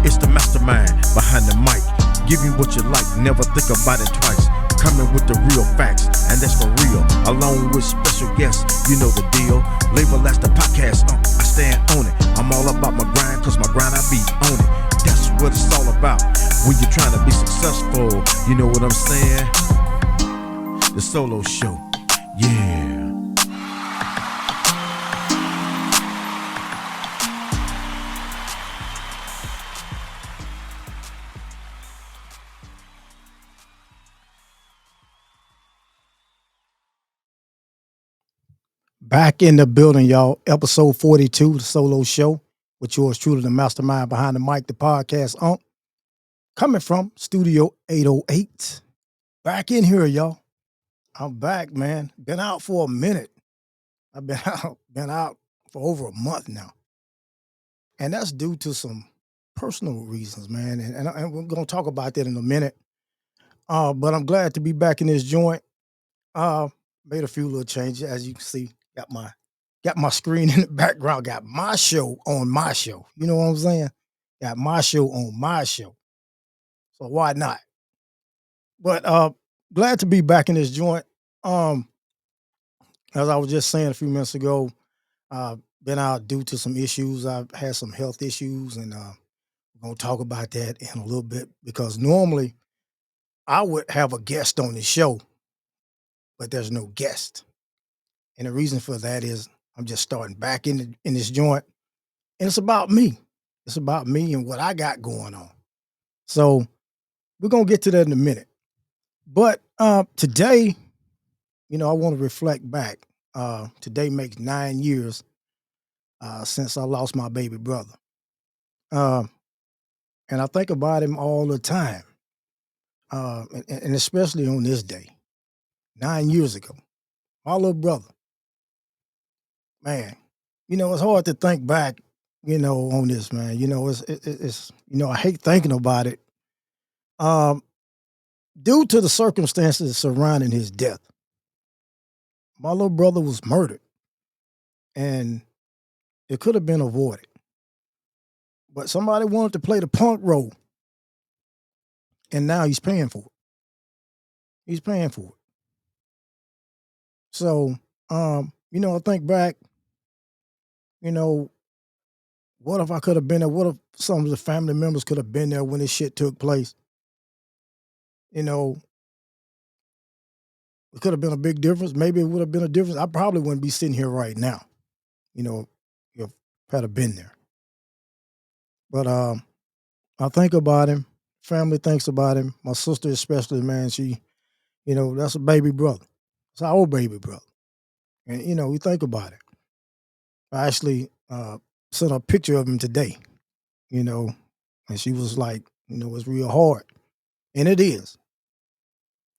It's the mastermind behind the mic. Give you what you like, never think about it twice. Coming with the real facts, and that's for real. Along with special guests, you know the deal. Label as the podcast, I stand on it. I'm all about my grind, cause my grind I be on it. That's what it's all about. When you're trying to be successful, you know what I'm saying? The solo show, yeah. Back in the building, y'all. Episode 42, the solo show, with yours truly, the mastermind behind the mic, the podcast coming from Studio 808. Back in here, y'all. I'm back, man. Been out for a minute. I've been out for over a month now. And that's due to some personal reasons, man. And we're going to talk about that in a minute. But I'm glad to be back in this joint. Made a few little changes, as you can see. Got my screen in the background, got my show on my show. You know what I'm saying? Got my show on my show. So why not? But glad to be back in this joint. As I was just saying a few minutes ago, been out due to some issues. I've had some health issues, and we're gonna talk about that in a little bit, because normally I would have a guest on the show, but there's no guest. And the reason for that is I'm just starting back in this joint, and it's about me. It's about me and what I got going on. So we're gonna get to that in a minute. But today, I want to reflect back. Today makes 9 years since I lost my baby brother. And I think about him all the time. And especially on this day, 9 years ago, my little brother. Man, it's hard to think back, on this, man. It's I hate thinking about it. Due to the circumstances surrounding his death, my little brother was murdered, and it could have been avoided. But somebody wanted to play the punk role, and now he's paying for it. He's paying for it. So, I think back, what if I could have been there? What if some of the family members could have been there when this shit took place? It could have been a big difference. Maybe it would have been a difference. I probably wouldn't be sitting here right now, if I'd have been there. But I think about him. Family thinks about him. My sister especially, man, she, that's a baby brother. It's our old baby brother. And, we think about it. I actually sent a picture of him today, and she was like, it's real hard. And it is.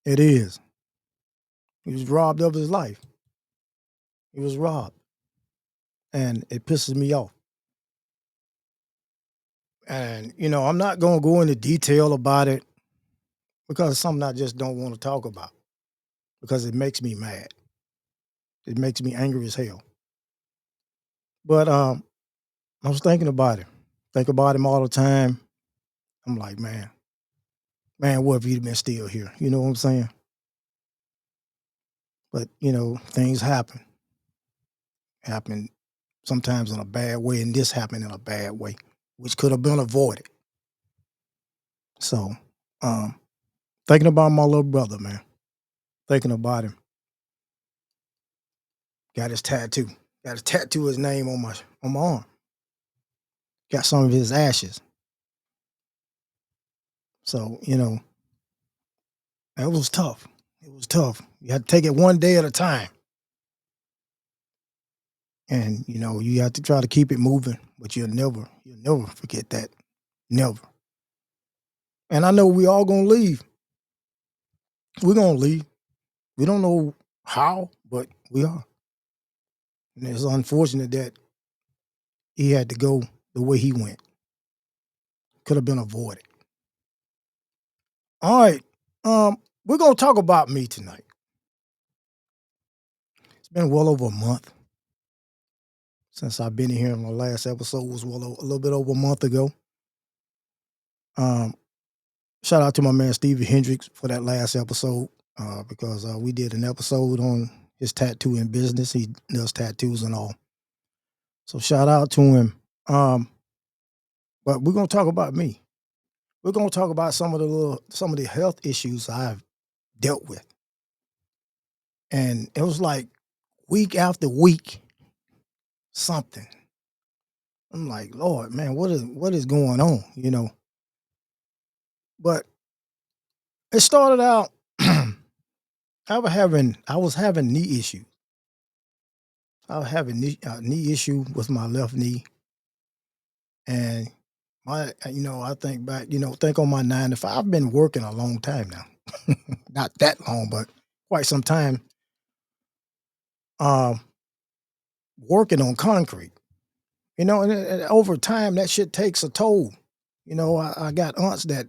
It is. He was robbed of his life. He was robbed. And it pisses me off. And, I'm not going to go into detail about it, because it's something I just don't want to talk about, because it makes me mad. It makes me angry as hell. But I was thinking about him. Think about him all the time. I'm like, man, what if he'd been still here? You know what I'm saying? But, things happen. Happen sometimes in a bad way, and this happened in a bad way, which could have been avoided. So, thinking about my little brother, man. Thinking about him. Got his tattoo. Got to tattoo his name on my arm. Got some of his ashes. So, that was tough. It was tough. You had to take it one day at a time. And, you have to try to keep it moving, but you'll never forget that. Never. And I know we all gonna leave. We're gonna leave. We don't know how, but we are. And it's unfortunate that he had to go the way he went. Could have been avoided. All right. We're gonna talk about me tonight. It's been well over a month since I've been here. My last episode was a little bit over a month ago. Um, Shout out to my man Stevie Hendricks for that last episode because we did an episode on his tattooing business. He does tattoos and all. So shout out to him. But we're gonna talk about me. We're gonna talk about some of the health issues I've dealt with, and it was like week after week, something. I'm like, Lord, man, what is going on? But it started out. I was having knee issues. I was having knee issue with my left knee, and I think back, think on my 9 to 5. I've been working a long time now, not that long, but quite some time. Um, Working on concrete, and over time that shit takes a toll. I got aunts that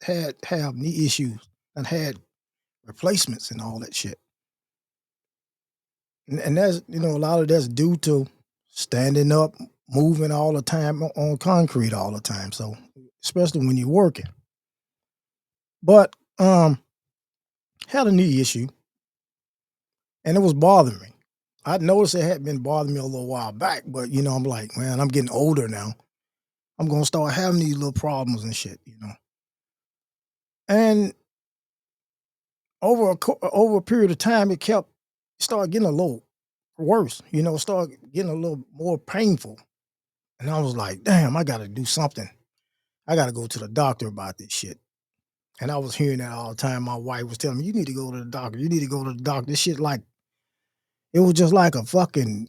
have knee issues and had replacements and all that shit. And that's, a lot of that's due to standing up, moving all the time on concrete all the time. So especially when you're working. But had a knee issue and it was bothering me. I noticed it had been bothering me a little while back, but I'm like, man, I'm getting older now. I'm gonna start having these little problems and shit. And over a period of time, it started getting a little worse. Started getting a little more painful. And I was like, damn, I got to do something. I got to go to the doctor about this shit. And I was hearing that all the time. My wife was telling me, you need to go to the doctor. You need to go to the doctor. This shit it was just like a fucking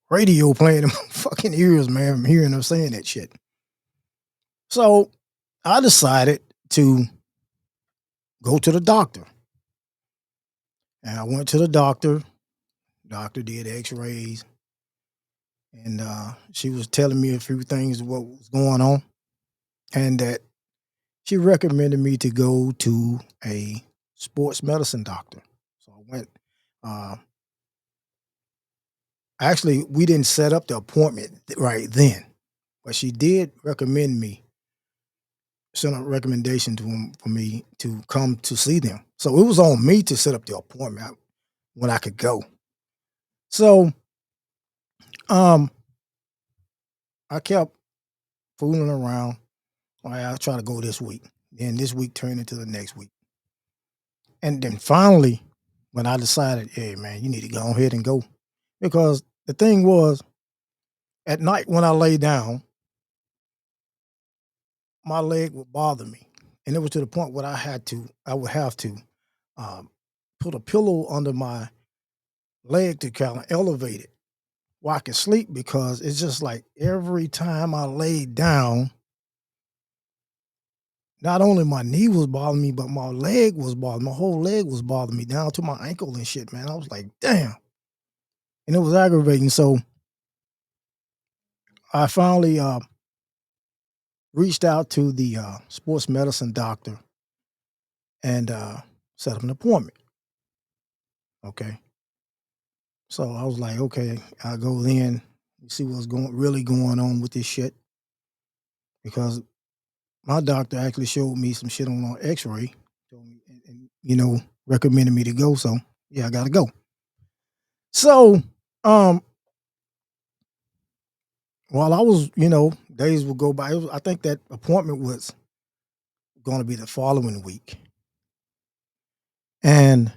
radio playing in my fucking ears, man, from hearing them saying that shit. So I decided to go to the doctor. And I went to the doctor. Doctor did x-rays. And she was telling me a few things what was going on. And that she recommended me to go to a sports medicine doctor. So I went. Actually, we didn't set up the appointment right then, but she did recommend me, send a recommendation for me to come to see them. So it was on me to set up the appointment when I could go. So I kept fooling around. All right, I'll try to go this week. Then this week turned into the next week. And then finally, when I decided, hey, man, you need to go ahead and go. Because the thing was, at night when I lay down, my leg would bother me. And it was to the point where I would have to put a pillow under my leg to kind of elevate it while I could sleep, because it's just like every time I laid down, not only my knee was bothering me, but my leg was bothering me. My whole leg was bothering me down to my ankle and shit, man. I was like, damn. And it was aggravating. So I finally reached out to the sports medicine doctor and set up an appointment. Okay. So I was like, okay, I'll go then, see what's really going on with this shit. Because my doctor actually showed me some shit on x-ray, and recommended me to go. So yeah, I gotta go. So while I was, days would go by, I think that appointment was going to be the following week. And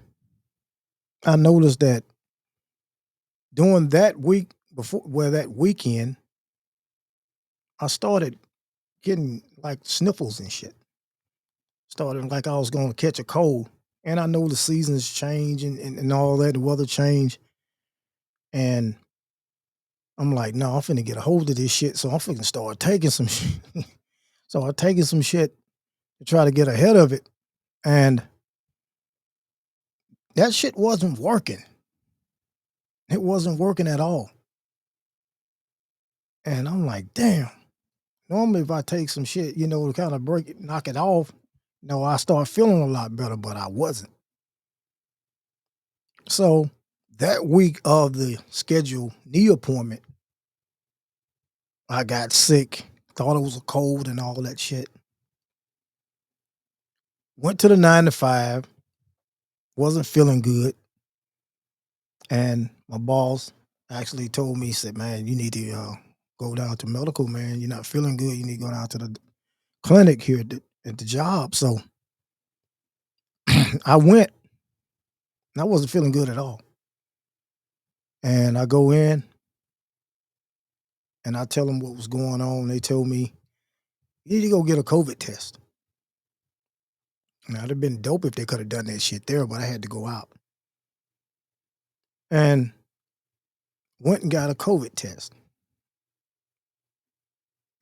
I noticed that during that week that weekend, I started getting like sniffles and shit. Started like I was going to catch a cold. And I know the seasons change and all that, the weather change. And I'm like, no, I'm finna get a hold of this shit. So I'm finna start taking some shit. So I'm taking some shit to try to get ahead of it. And that shit wasn't working. It wasn't working at all. And I'm like, damn. Normally if I take some shit, to kind of break it, knock it off, I start feeling a lot better, but I wasn't. So that week of the scheduled knee appointment, I got sick thought it was a cold and all that shit. Went to the 9 to 5, wasn't feeling good. And my boss actually told me, he said, man, you need to go down to medical, man. You're not feeling good. You need to go down to the clinic here at the job. So I went, and I wasn't feeling good at all. And I go in, and I tell them what was going on. They told me, you need to go get a COVID test. Now, it'd have been dope if they could have done that shit there, but I had to go out. And went and got a COVID test.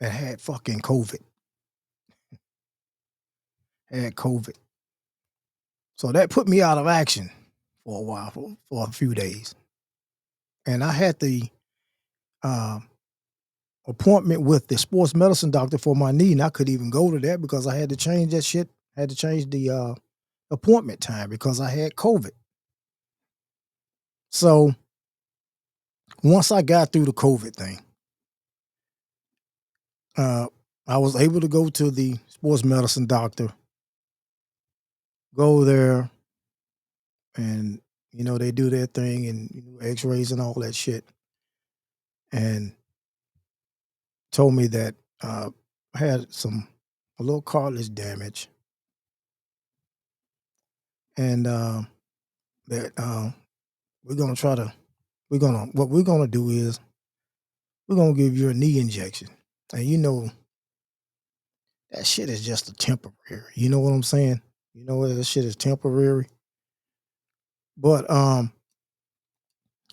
And had fucking COVID. Had COVID. So that put me out of action for a while, for a few days. And I had the appointment with the sports medicine doctor for my knee, and I couldn't even go to that because I had to change that shit. I had to change the appointment time because I had COVID. So once I got through the COVID thing, I was able to go to the sports medicine doctor, go there, and, you know, they do their thing and x-rays and all that shit. And told me that I had a little cartilage damage. And that what we're gonna do is we're gonna give you a knee injection. And you know, that shit is just a temporary. You know what I'm saying? You know that shit is temporary. But I'm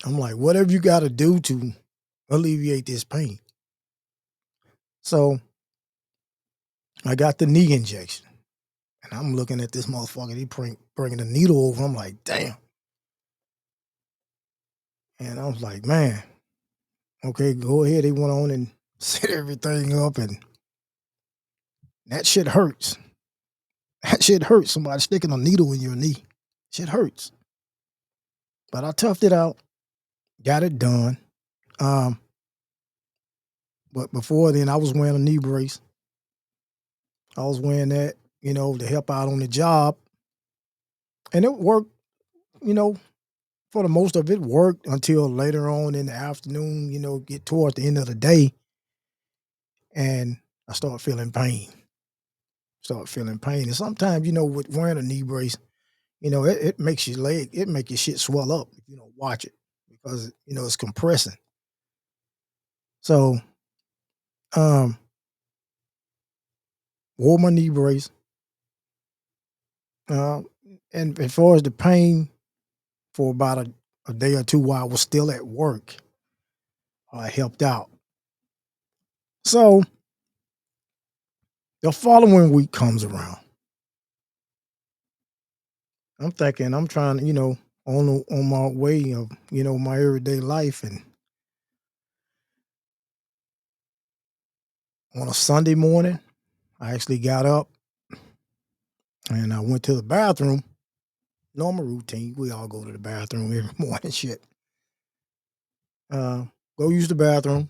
like, whatever you gotta do to alleviate this pain. So I got the knee injection. And I'm looking at this motherfucker, he bringing the needle over. I'm like, damn. And I was like, man, okay, go ahead. They went on and set everything up, and that shit hurts. That shit hurts. Somebody sticking a needle in your knee. Shit hurts. But I toughed it out, got it done. But before then, I was wearing a knee brace. I was wearing that, you know, to help out on the job. And it worked, you know, for the most of it worked until later on in the afternoon, you know, get towards the end of the day. And I started feeling pain. And sometimes, you know, with wearing a knee brace, you know, it makes your leg, it make your shit swell up if you don't watch it because, you know, it's compressing. So, wore my knee brace. And as far as the pain, for about a day or two while I was still at work, I helped out. So, the following week comes around. I'm thinking, I'm trying to, you know, on my way of, you know, my everyday life. And on a Sunday morning, I actually got up and I went to the bathroom. Normal routine. We all go to the bathroom every morning, shit. Go use the bathroom.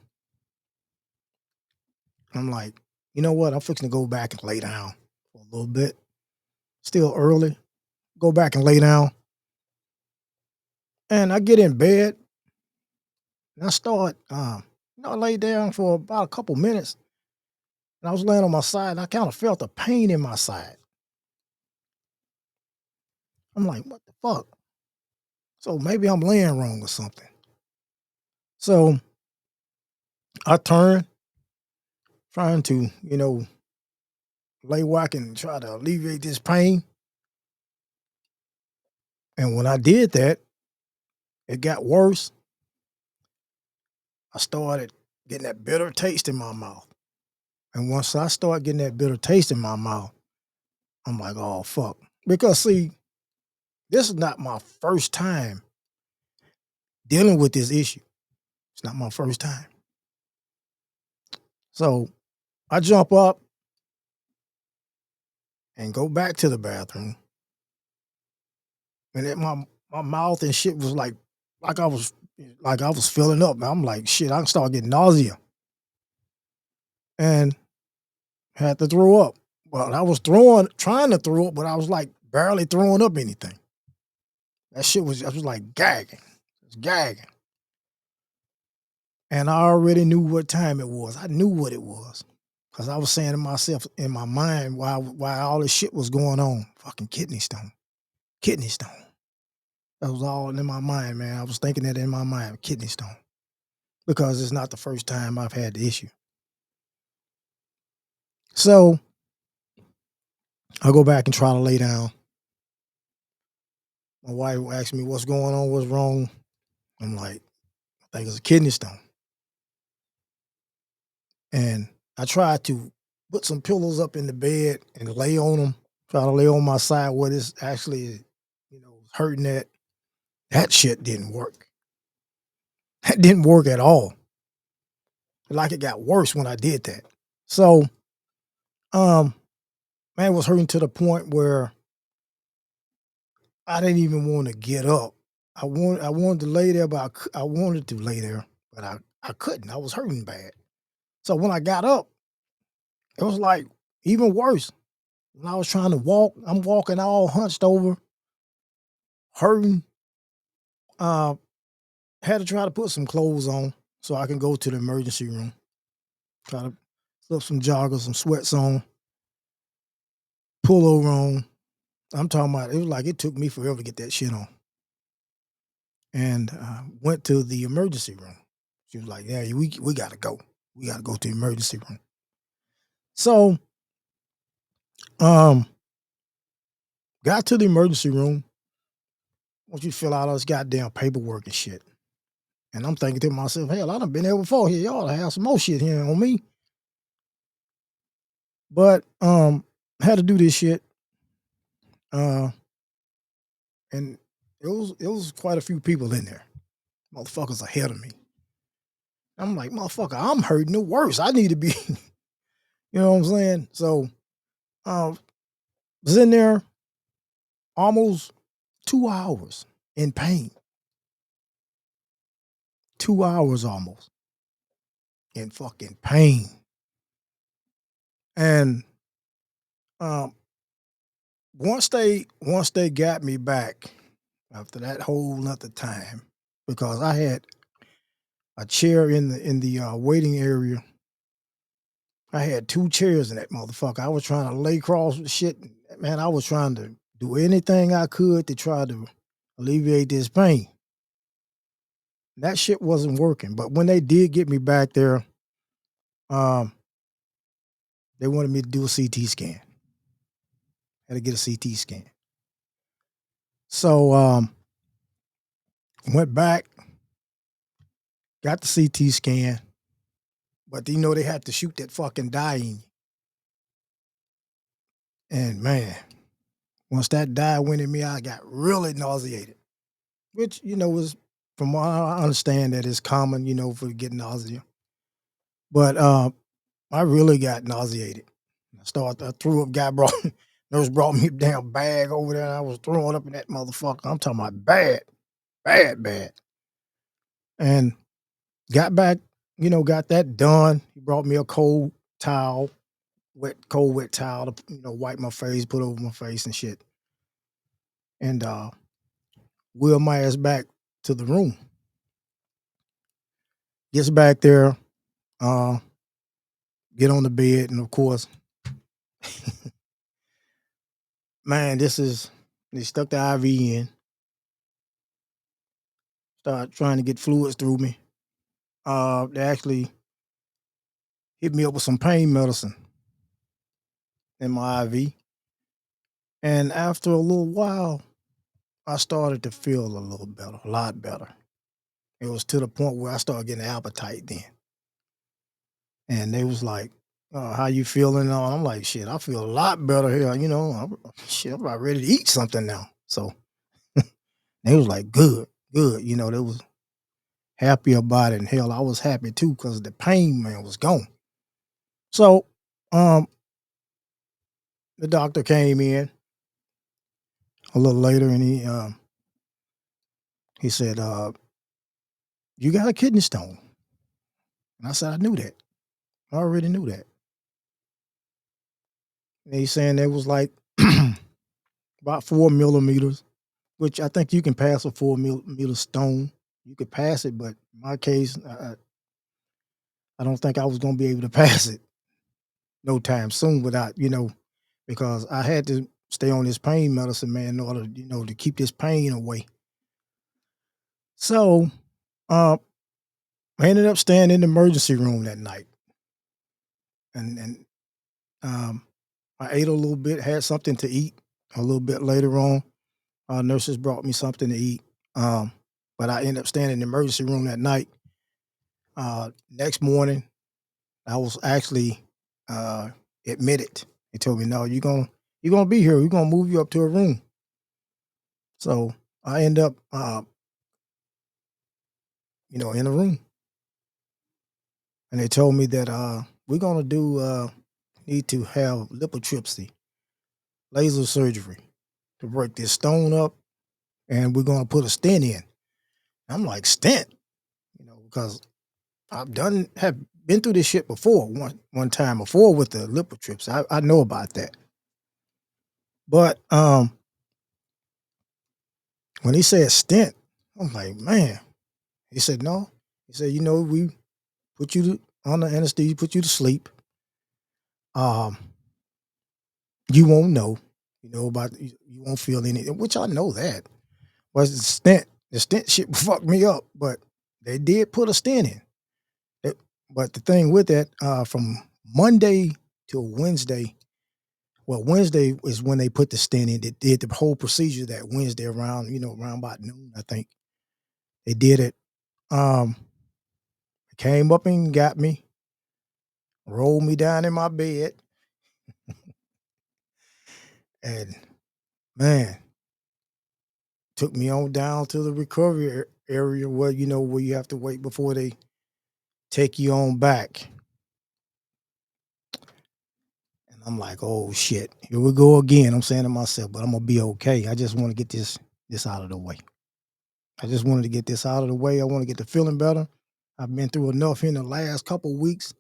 I'm like, you know what? I'm fixing to go back and lay down for a little bit. Still early. Go back and lay down. And I get in bed and I start, I lay down for about a couple minutes. And I was laying on my side and I kind of felt a pain in my side. I'm like, what the fuck? So maybe I'm laying wrong or something. So I turn, trying to, you know, lay whack and try to alleviate this pain. And when I did that, it got worse. I started getting that bitter taste in my mouth. And once I start getting that bitter taste in my mouth, I'm like, oh, fuck. Because, see, this is not my first time dealing with this issue. It's not my first time. So I jump up and go back to the bathroom. And my mouth and shit was like I was filling up. I'm like, shit, I can start getting nausea. And Had to throw up. Well, I was trying to throw up, but I was like barely throwing up anything. That shit I was like gagging. I was gagging. And I already knew what time it was. I knew what it was. Because I was saying to myself in my mind while all this shit was going on, fucking kidney stone. Kidney stone. That was all in my mind, man. I was thinking that in my mind, kidney stone. Because it's not the first time I've had the issue. So I go back and try to lay down. My wife asked me what's going on, what's wrong. I'm like, I think it's a kidney stone. And I tried to put some pillows up in the bed and lay on them, try to lay on my side where it's actually, hurting at. That shit didn't work. That didn't work at all. Like it got worse when I did that. So, man, it was hurting to the point where I didn't even want to get up. I wanted to lay there, but I wanted to lay there, but I couldn't. I was hurting bad. So when I got up, it was like even worse. When I was trying to walk, I'm walking all hunched over, hurting. Had to try to put some clothes on so I can go to the emergency room. Try to slip some joggers, some sweats on, pull over on. I'm talking about, it was like it took me forever to get that shit on. And went to the emergency room. She was like, yeah, we got to go. We got to go to the emergency room. So, got to the emergency room. Want you to fill out all this goddamn paperwork and shit. And I'm thinking to myself, hell, I done been there before here. Y'all have some more shit here on me. But had to do this shit. And it was quite a few people in there. Motherfuckers ahead of me. I'm like, motherfucker, I'm hurting the worst. I need to be, you know what I'm saying? So was in there almost 2 hours in pain. 2 hours almost in fucking pain. And once they got me back after that whole nother time, because I had a chair in the waiting area. I had 2 chairs in that motherfucker. I was trying to lay across the shit. Man, I was trying to do anything I could to try to alleviate this pain. That shit wasn't working. But when they did get me back there, they wanted me to do a CT scan. Had to get a CT scan. So went back, got the CT scan, but they had to shoot that fucking dye in you. And man, once that dye went in me, I got really nauseated. Which, was from what I understand that is common, for getting nausea. But I really got nauseated. I threw up, nurse brought me a damn bag over there and I was throwing up in that motherfucker. I'm talking about bad, bad, bad. And got back, got that done. He brought me a cold towel, cold wet towel to, wipe my face, put over my face and shit. And wheel my ass back to the room. Gets back there, get on the bed, and of course, man, they stuck the IV in, start trying to get fluids through me. They actually hit me up with some pain medicine in my IV. And after a little while, I started to feel a little better, a lot better. It was to the point where I started getting an appetite then. And they was like, how you feeling? And I'm like, shit, I feel a lot better here. I'm about ready to eat something now. So they was like, good. They was happy about it. And hell, I was happy too because the pain, man, was gone. So the doctor came in a little later and he said, you got a kidney stone. And I said, I knew that. I already knew that. They saying it was like about 4 millimeters, which I think you can pass a 4 millimeter stone. You could pass it, but in my case, I don't think I was going to be able to pass it no time soon without, because I had to stay on this pain medicine, man, in order, to keep this pain away. So, uh, I ended up staying in the emergency room that night, and I ate a little bit, had something to eat a little bit later on. Nurses brought me something to eat, um, but I ended up staying in the emergency room that night. Next morning, I was actually admitted. They told me, "No, you're gonna be here. We're gonna move you up to a room." So I end up, in a room, and they told me that we're gonna need to have lithotripsy, laser surgery, to break this stone up, and we're gonna put a stent in. I'm like, stent, because have been through this shit before one time before with the lithotripsy. I know about that, but when he said stent, I'm like, man. He said no. He said, we put you on the anesthesia, put you to sleep. Um, you won't know, you won't feel anything, which I know that. But the stent shit fucked me up. But they did put a stent in. But the thing with that, from Monday to Wednesday, well, Wednesday is when they put the stent in. They did the whole procedure that Wednesday around about noon, I think. They did it. Came up and got me, rolled me down in my bed, and man, took me on down to the recovery area where you have to wait before they take you on back. And I'm like, oh shit, here we go again. I'm saying to myself, but I'm gonna be okay. I just want to get this out of the way. I just wanted to get this out of the way. I want to get to feeling better. I've been through enough in the last couple of weeks,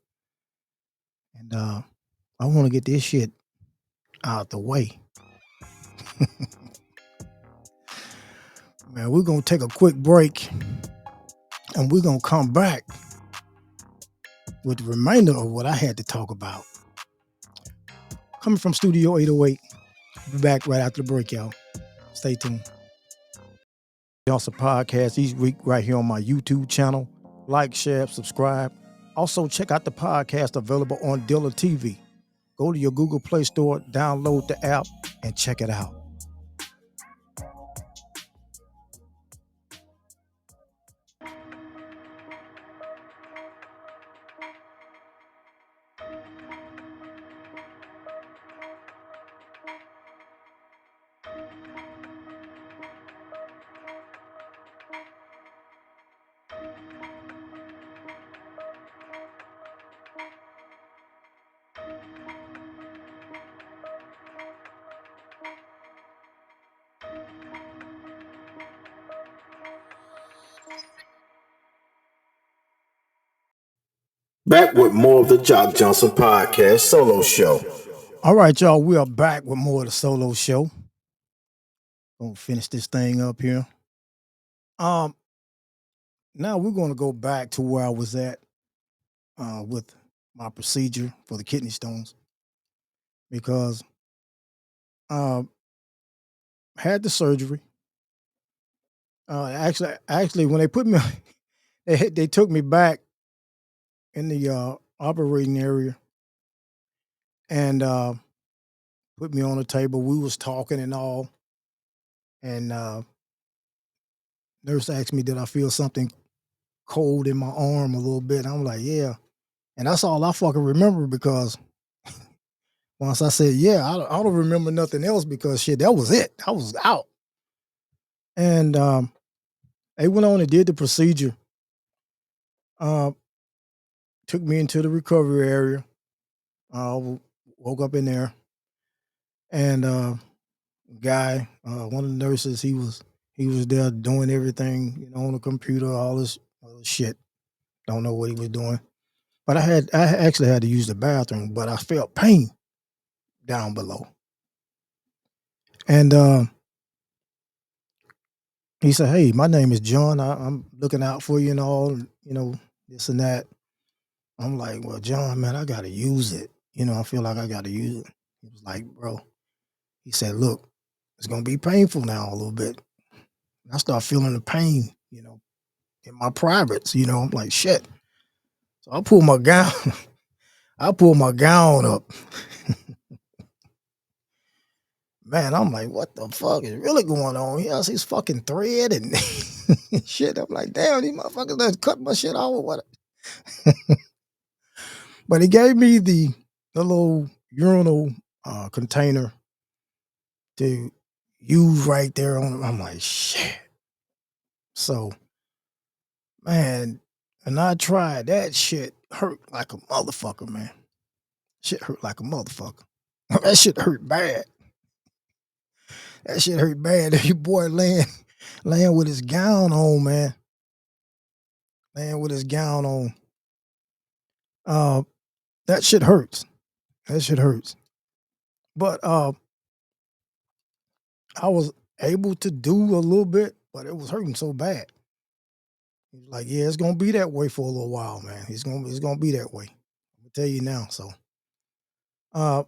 and I want to get this shit out the way. Man, we're gonna take a quick break, and we're gonna come back with the remainder of what I had to talk about. Coming from Studio 808. Be back right after the break, y'all. Stay tuned. Johnson podcast each week right here on my YouTube channel. Like, share, subscribe. Also, check out the podcast available on Dilla TV. Go to your Google Play Store, download the app, and check it out. Back with more of the Jock Johnson podcast solo show. All right, y'all. We are back with more of the solo show. Gonna finish this thing up here. Now we're gonna go back to where I was at with my procedure for the kidney stones, because had the surgery. Actually, when they put me, they took me back in the operating area and put me on the table. We was talking and all, and nurse asked me, did I feel something cold in my arm a little bit? And I'm like, yeah. And that's all I fucking remember, because once I said, yeah, I don't remember nothing else, because shit, that was it. I was out. And they went on and did the procedure. Took me into the recovery area. Woke up in there, and guy, one of the nurses, he was there doing everything, on the computer, all this other shit. Don't know what he was doing, but I actually had to use the bathroom, but I felt pain down below. And he said, "Hey, my name is John. I'm looking out for you and all, this and that." I'm like, "Well, John, man, I gotta use it. I feel like I gotta use it." He was like, "Bro," he said, "Look, it's gonna be painful now a little bit." And I start feeling the pain, in my privates. I'm like, "Shit." So I pull my gown, I pull my gown up. Man, I'm like, "What the fuck is really going on here?" I see this fucking thread and shit. I'm like, "Damn, these motherfuckers done cut my shit off or what?" But he gave me the little urinal container to use right there on. I'm like, "Shit." So, man, and I tried that shit. Hurt like a motherfucker, man. Shit hurt like a motherfucker. That shit hurt bad. That shit hurt bad. Your boy laying with his gown on, man. Laying with his gown on. Uh, that shit hurts. That shit hurts. But I was able to do a little bit, but it was hurting so bad. He was like, "Yeah, it's gonna be that way for a little while, man. It's gonna be that way. I'm gonna tell you now." So uh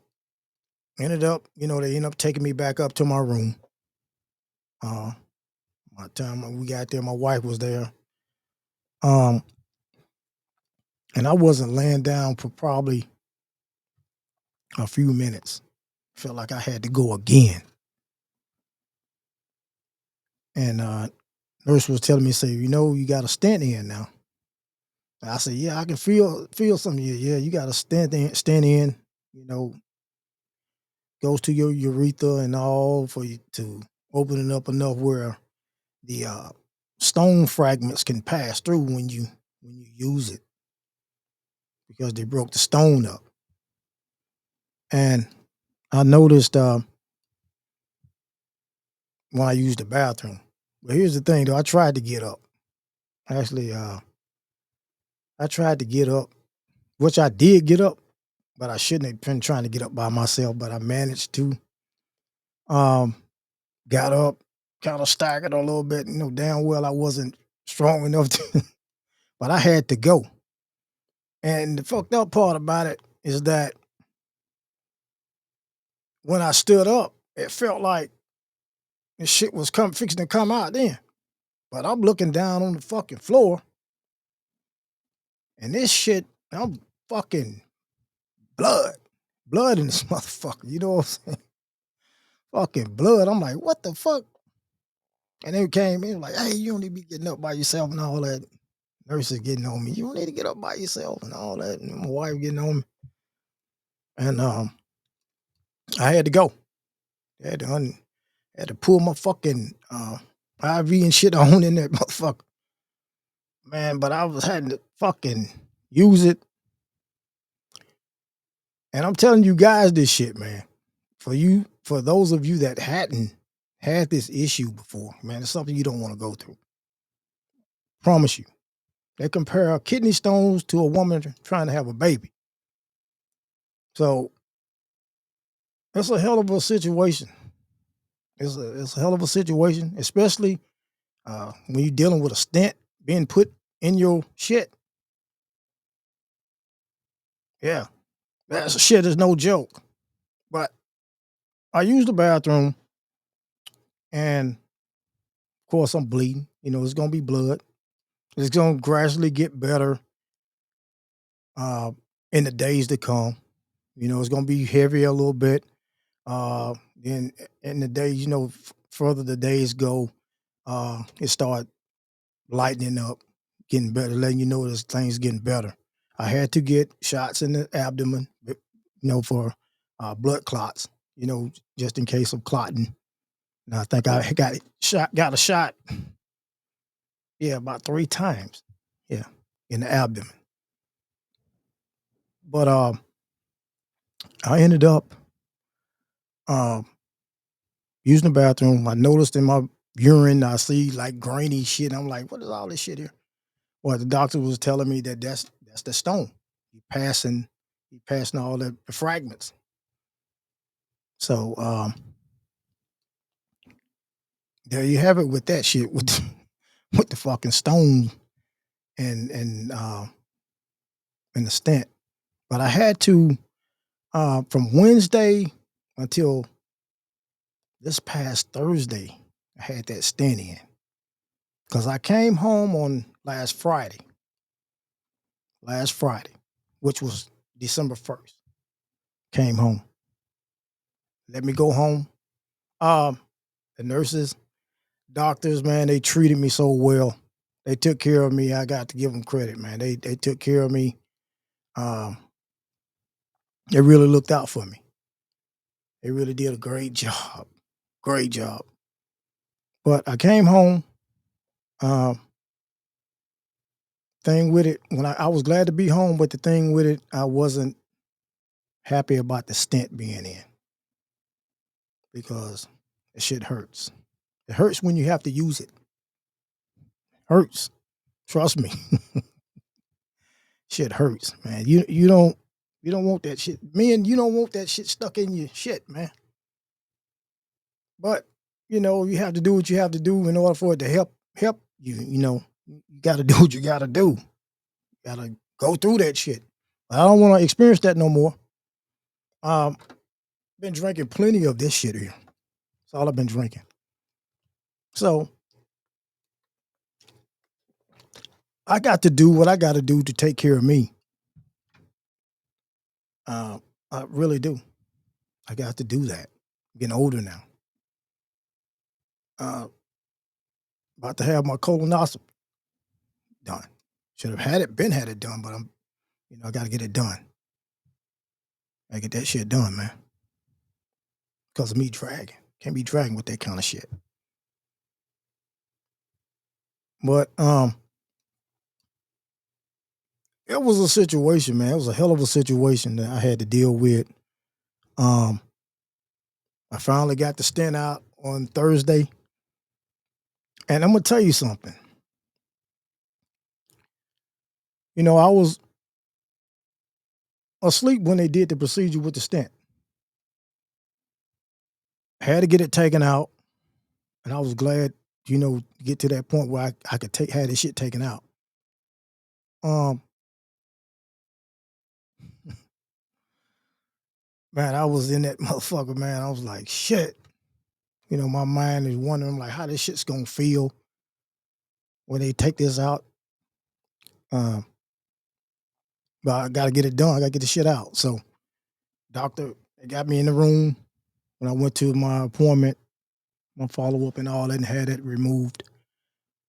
ended up, they ended up taking me back up to my room. Uh my time when we got there, my wife was there. Um and I wasn't laying down for probably a few minutes. Felt like I had to go again. And nurse was telling me, say, "You got a stent in now." And I said, "Yeah, I can feel something. Yeah, you got a stent in, you know, goes to your urethra and all for you to open it up enough where the stone fragments can pass through when you use it because they broke the stone up." And I noticed when I used the bathroom. But here's the thing, though. I tried to get up. Actually, I tried to get up, which I did get up, but I shouldn't have been trying to get up by myself. But I managed to. Um, got up, kind of staggered a little bit. Damn well I wasn't strong enough to, but I had to go. And the fucked up part about it is that when I stood up, it felt like the shit was fixing to come out then. But I'm looking down on the fucking floor, and this shit, I'm fucking blood. Blood in this motherfucker. You know what I'm saying? Fucking blood. I'm like, what the fuck? And they came in like, "Hey, you don't need to be getting up by yourself and all that." Nurses getting on me. "You don't need to get up by yourself and all that." And my wife getting on me. And I had to go. I had to pull my fucking IV and shit on in that motherfucker. Man, but I was having to fucking use it. And I'm telling you guys this shit, man. For those of you that hadn't had this issue before, man, it's something you don't want to go through. Promise you. They compare kidney stones to a woman trying to have a baby. So it's a hell of a situation. It's a hell of a situation, especially when you're dealing with a stent being put in your shit. Yeah, that shit is no joke. But I used the bathroom, and of course I'm bleeding. It's gonna be blood. It's gonna gradually get better uh, in the days to come. It's gonna be heavier a little bit. Then in the days, further the days go, it start lightening up, getting better, letting you know this thing's getting better. I had to get shots in the abdomen, for blood clots, just in case of clotting. And I think I got a shot, yeah, about 3 times, yeah, in the abdomen. But I ended up um, using the bathroom. I noticed in my urine, I see like grainy shit. I'm like, what is all this shit here? Well, the doctor was telling me that that's the stone. He passing all the fragments. So there you have it with that shit with with the fucking stone and the stent. But I had to from Wednesday until this past Thursday, I had that stent in because I came home on last Friday, which was December 1st. Came home. Let me go home. Um, the nurses, doctors, man, they treated me so well. They took care of me. I got to give them credit, man. They took care of me. Um, they really looked out for me. They really did a great job. Great job. But I came home. Um, thing with it, when I was glad to be home, but the thing with it, I wasn't happy about the stent being in because the shit hurts. It hurts when you have to use it. Hurts. Trust me. Shit hurts, man. You don't want that shit. Man, you don't want that shit stuck in your shit, man. But you have to do what you have to do in order for it to help you. You gotta do what you gotta do. You gotta go through that shit. I don't want to experience that no more. Been drinking plenty of this shit here. That's all I've been drinking. So I got to do what I got to do to take care of me. I really do. I got to do that. I'm getting older now. Uh, about to have my colonoscopy done. Should have had it done, but I got to get it done. I get that shit done, man. Because of me dragging. Can't be dragging with that kind of shit. But it was a situation, man. It was a hell of a situation that I had to deal with. I finally got the stent out on Thursday. And I'm gonna tell you something. I was asleep when they did the procedure with the stent. Had to get it taken out, and I was glad, to get to that point where I could have this shit taken out. Um, man, I was in that motherfucker, man. I was like, shit. My mind is wondering like how this shit's gonna feel when they take this out. Um, but I gotta get it done. I gotta get the shit out. So, doctor got me in the room when I went to my appointment, my follow up and all that, and had it removed.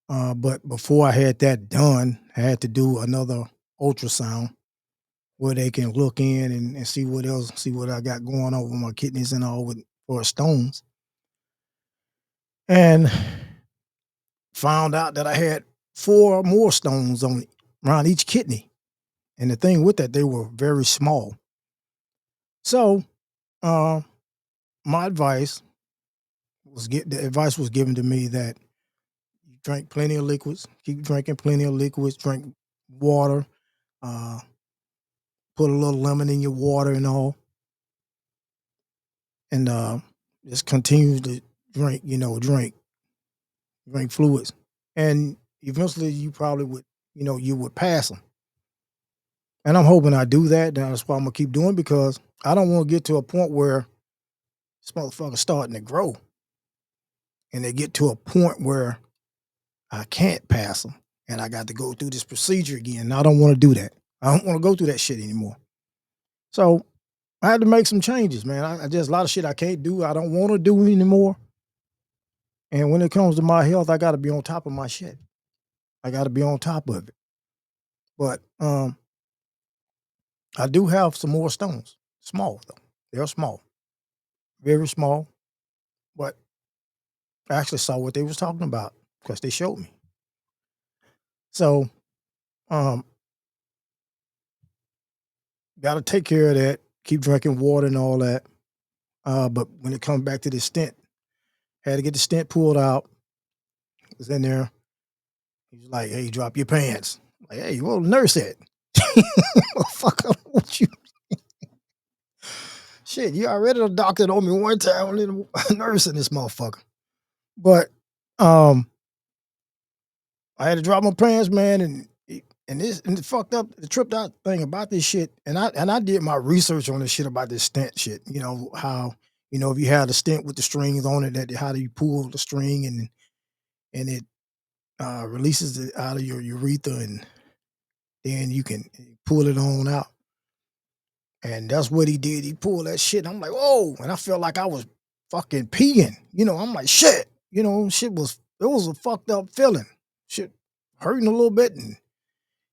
But before I had that done, I had to do another ultrasound where they can look in and see what I got going on with my kidneys and all for stones. And found out that I had 4 more stones around each kidney. And the thing with that, they were very small. So, my advice was given to me that you drink plenty of liquids, keep drinking plenty of liquids, drink water, put a little lemon in your water and all, and just continue to drink, drink fluids, and eventually you probably would, you would pass them. And I'm hoping I do that. That's why I'm gonna keep doing, because I don't want to get to a point where this motherfucker's starting to grow, and they get to a point where I can't pass them, and I got to go through this procedure again. And I don't want to do that. I don't want to go through that shit anymore. So I had to make some changes, man. I just a lot of shit I can't do. I don't want to do anymore. And when it comes to my health, I got to be on top of my shit. I got to be on top of it. But I do have some more stones. Small though. They're small, very small. But I actually saw what they was talking about because they showed me. So, got to take care of that. Keep drinking water and all that. But when it comes back to the stent, had to get the stent pulled out. It was in there. He was like, "Hey, drop your pants." I'm like, hey, well, the nurse said, "Fuck, I don't want you." Shit, you already a doctor on me one time, a little nurse in this motherfucker. But I had to drop my pants, man, and the fucked up, the tripped out thing about this shit. And I did my research on this shit about this stent shit. You know how if you have the stent with the strings on it, that how do you pull the string and it releases it out of your urethra, and then you can pull it on out. And that's what he did. He pulled that shit. And I'm like, whoa. And I felt like I was fucking peeing. I'm like, shit. It was a fucked up feeling. Shit hurting a little bit. And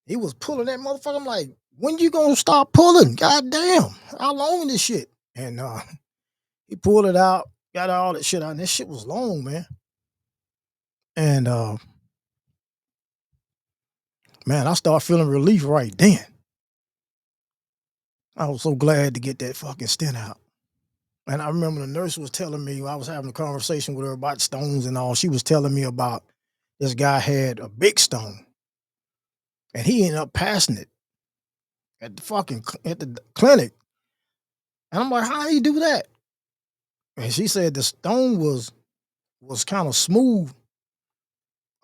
he was pulling that motherfucker. I'm like, when you gonna stop pulling? God damn. How long this shit? And he pulled it out, got all that shit out. And that shit was long, man. And man, I started feeling relief right then. I was so glad to get that fucking stent out. And I remember the nurse was telling me, I was having a conversation with her about stones and all. She was telling me about this guy had a big stone, and he ended up passing it at the clinic. And I'm like, how did he do that? And she said the stone was kind of smooth,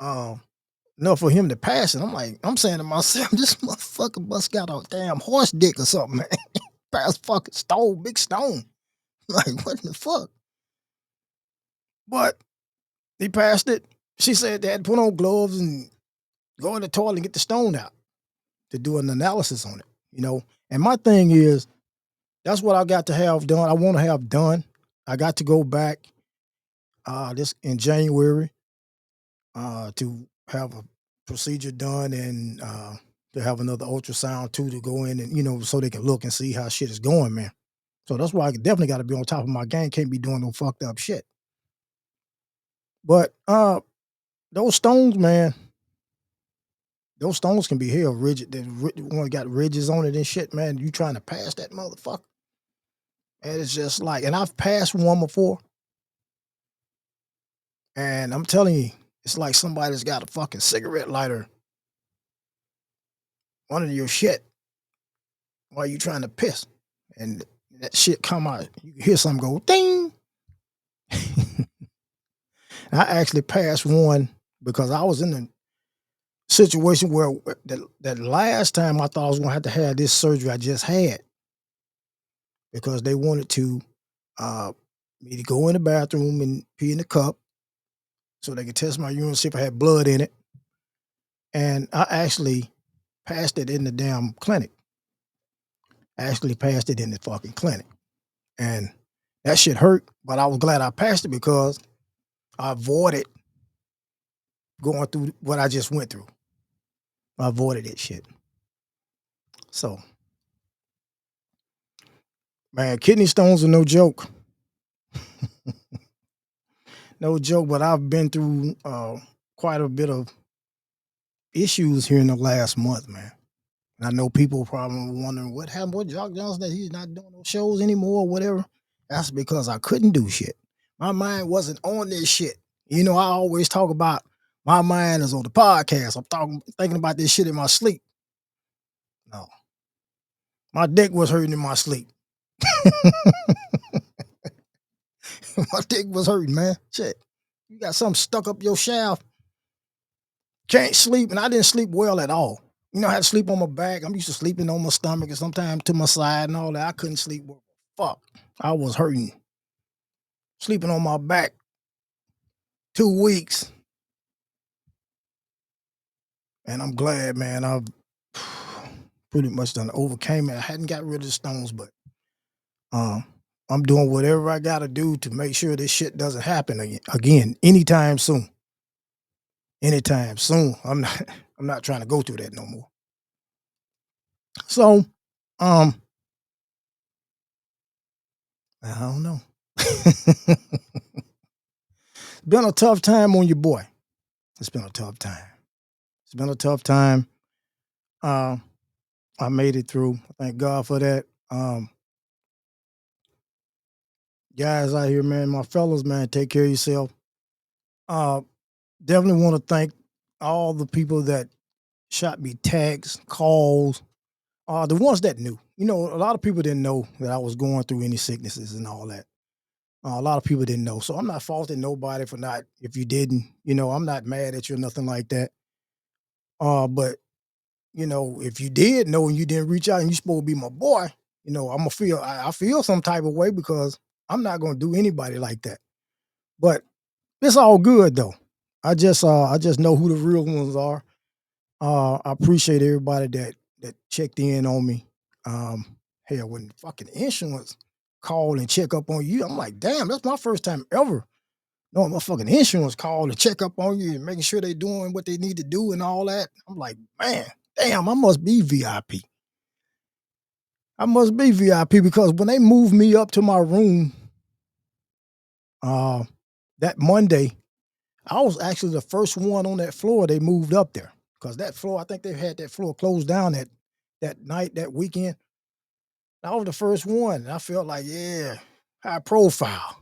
enough for him to pass it. I'm saying to myself, this motherfucker must got a damn horse dick or something, man. Pass fucking stone, big stone. Like, what the fuck? But he passed it. She said they had to put on gloves and go in the toilet and get the stone out to do an analysis on it, And my thing is, that's what I got to have done. I want to have done. I got to go back this in January to have a procedure done and to have another ultrasound too to go in and, so they can look and see how shit is going, man. So that's why I definitely got to be on top of my game. Can't be doing no fucked up shit. But those stones, man, those stones can be hell rigid. The one got ridges on it and shit, man. You trying to pass that motherfucker. And it's just like, and I've passed one before. And I'm telling you, it's like somebody's got a fucking cigarette lighter under your shit while you trying to piss. And that shit come out. You hear something go, ding. I actually passed one because I was in a situation where that last time I thought I was going to have this surgery I just had, because they wanted to me to go in the bathroom and pee in the cup so they could test my urine, see if I had blood in it. And I actually passed it in the damn clinic. I actually passed it in the fucking clinic. And that shit hurt, but I was glad I passed it because I avoided going through what I just went through. I avoided that shit. So, man, kidney stones are no joke. No joke, but I've been through quite a bit of issues here in the last month, man. And I know people probably wondering what happened with Jock Johnson, that he's not doing no shows anymore or whatever. That's because I couldn't do shit. My mind wasn't on this shit. I always talk about my mind is on the podcast. I'm thinking about this shit in my sleep. No. My dick was hurting in my sleep. My dick was hurting, man. Shit. You got something stuck up your shaft. Can't sleep, and I didn't sleep well at all. I had to sleep on my back. I'm used to sleeping on my stomach and sometimes to my side and all that. I couldn't sleep well. Fuck. I was hurting. Sleeping on my back 2 weeks. And I'm glad, man, I've pretty much done overcame it. I hadn't got rid of the stones, but I'm doing whatever I got to do to make sure this shit doesn't happen again anytime soon. Anytime soon. I'm not trying to go through that no more. So, I don't know. It's been a tough time on your boy. It's been a tough time. It's been a tough time. I made it through. Thank God for that. Guys out here, man, my fellas, man, take care of yourself. Definitely want to thank all the people that shot me texts, calls, the ones that knew. a lot of people didn't know that I was going through any sicknesses and all that. A lot of people didn't know. So I'm not faulting nobody for not, if you didn't, I'm not mad at you or nothing like that. But, if you did know and you didn't reach out and you supposed to be my boy, I feel some type of way because I'm not going to do anybody like that. But it's all good though. I just know who the real ones are. I appreciate everybody that checked in on me. Hell, when fucking insurance call and check up on you, I'm like, damn, that's my first time ever knowing my fucking insurance call and check up on you and making sure they doing what they need to do and all that. I'm like, man, damn, I must be VIP. I must be VIP because when they moved me up to my room, that Monday, I was actually the first one on that floor they moved up there. Because that floor, I think they had that floor closed down that night, that weekend. I was the first one. I felt like, yeah, high profile.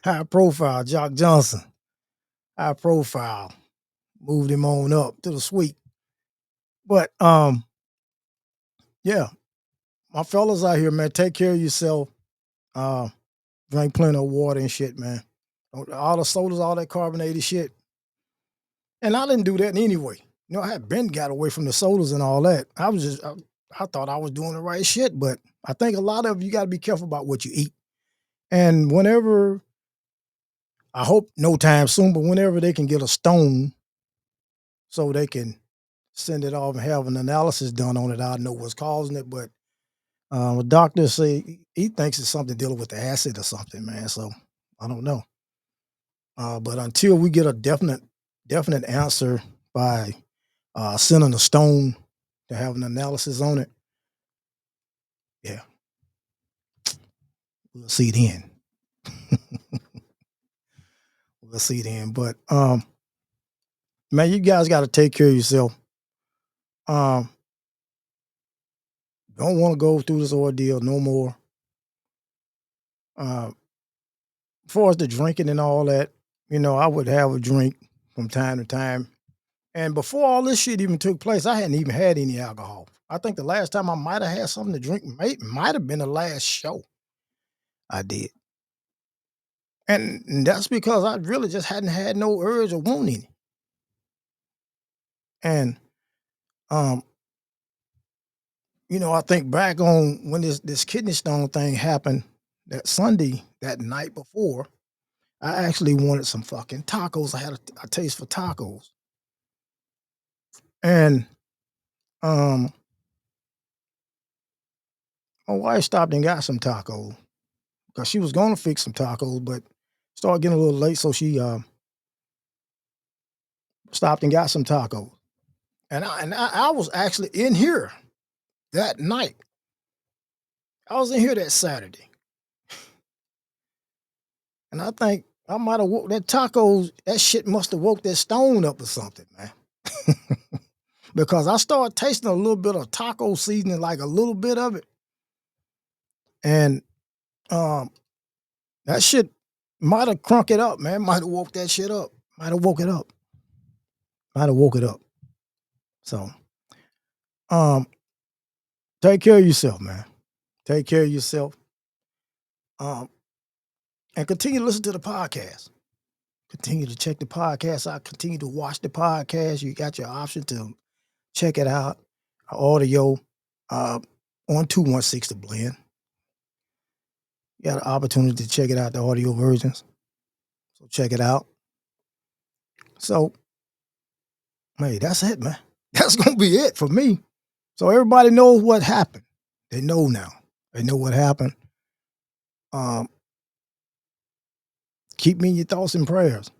High profile, Jock Johnson. High profile. Moved him on up to the suite. But yeah, my fellas out here, man, take care of yourself. Drink plenty of water and shit, man. All the sodas, all that carbonated shit. And I didn't do that anyway. I had been got away from the sodas and all that. I thought I was doing the right shit, but I think a lot of you got to be careful about what you eat. And whenever, I hope no time soon, but whenever they can get a stone so they can send it off and have an analysis done on it, I know what's causing it. But the doctor say he thinks it's something dealing with the acid or something, man. So I don't know. But until we get a definite answer by sending a stone to have an analysis on it, yeah, we'll see then. We'll see then. But man, you guys got to take care of yourself. Don't want to go through this ordeal no more. As far as the drinking and all that, I would have a drink from time to time. And before all this shit even took place, I hadn't even had any alcohol. I think the last time I might have had something to drink might have been the last show I did. And that's because I really just hadn't had no urge or want any. And I think back on when this kidney stone thing happened that Sunday, that night before, I actually wanted some fucking tacos. I had a taste for tacos. And my wife stopped and got some tacos because she was going to fix some tacos, but started getting a little late, so she stopped and got some tacos. And I was actually in here that night. I was in here that Saturday. And I think I might have woke that tacos, that shit must have woke that stone up or something, man. Because I started tasting a little bit of taco seasoning, like a little bit of it. And that shit might have crunk it up, man. Might have woke that shit up. Might have woke it up. So, take care of yourself, man. Take care of yourself. And continue to listen to the podcast. Continue to check the podcast out. Continue to watch the podcast. You got your option to check it out. Audio on 216 The Blend. You got an opportunity to check it out, the audio versions. So check it out. So, hey, that's it, man. That's going to be it for me. So everybody knows what happened. They know now. They know what happened. Keep me in your thoughts and prayers,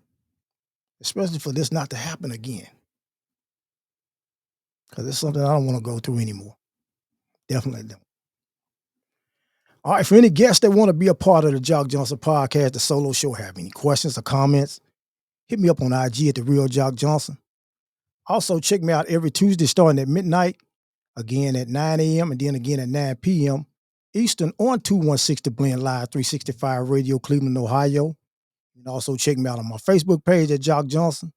especially for this not to happen again. Because it's something I don't want to go through anymore. Definitely don't. All right, for any guests that want to be a part of the Jock Johnson podcast, the solo show, have any questions or comments, hit me up on IG at The Real Jock Johnson. Also, check me out every Tuesday starting at midnight, again at 9 a.m. and then again at 9 p.m. Eastern on 216 The Blend Live 365 Radio, Cleveland, Ohio. You can also check me out on my Facebook page at Jock Johnson.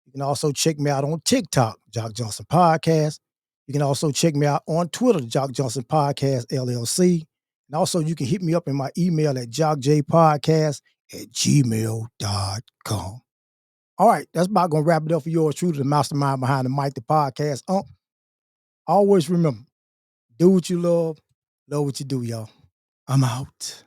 You can also check me out on TikTok, Jock Johnson Podcast. You can also check me out on Twitter, Jock Johnson Podcast LLC. And also you can hit me up in my email at jockjpodcast@gmail.com. All right, that's about going to wrap it up for yours truly, the mastermind behind the mic, the podcast. Always remember, do what you love what you do, y'all. I'm out.